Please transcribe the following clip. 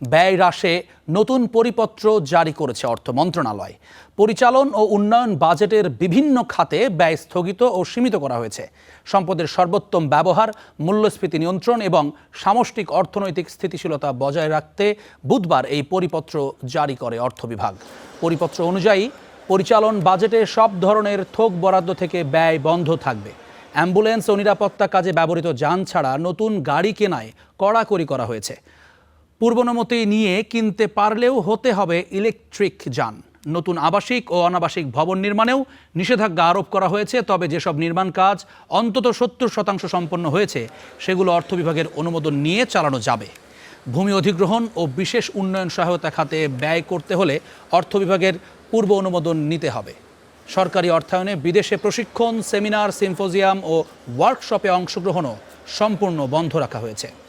ব্যয় হ্রাসে নতুন পরিপত্র জারি করেছে অর্থ মন্ত্রণালয়। পরিচালন ও উন্নয়ন বাজেটের বিভিন্ন খাতে ব্যয় স্থগিত ও সীমিত করা হয়েছে। সম্পদের সর্বোত্তম ব্যবহার, মূল্যস্ফীতি নিয়ন্ত্রণ এবং সামষ্টিক অর্থনৈতিক স্থিতিশীলতা বজায় রাখতে বুধবার এই পরিপত্র জারি করে অর্থ বিভাগ। পরিপত্র অনুযায়ী পরিচালন বাজেটে সব ধরনের থোক বরাদ্দ থেকে ব্যয় বন্ধ থাকবে। অ্যাম্বুলেন্স ও নিরাপত্তা কাজে ব্যবহৃত যান ছাড়া নতুন গাড়ি কেনায় কড়াকড়ি করা হয়েছে। পূর্বানুমতি নিয়ে কিনতে পারলেও হতে হবে ইলেকট্রিক যান। নতুন আবাসিক ও অনাবাসিক ভবন নির্মাণেও নিষেধাজ্ঞা আরোপ করা হয়েছে। তবে যেসব নির্মাণ কাজ অন্তত ৭০% সম্পন্ন হয়েছে সেগুলো অর্থ বিভাগের অনুমোদন নিয়ে চালানো যাবে। ভূমি অধিগ্রহণ ও বিশেষ উন্নয়ন সহায়তা খাতে ব্যয় করতে হলে অর্থ বিভাগের পূর্ব অনুমোদন নিতে হবে। সরকারি অর্থায়নে বিদেশে প্রশিক্ষণ, সেমিনার, সিম্পোজিয়াম ও ওয়ার্কশপে অংশগ্রহণও সম্পূর্ণ বন্ধ রাখা হয়েছে।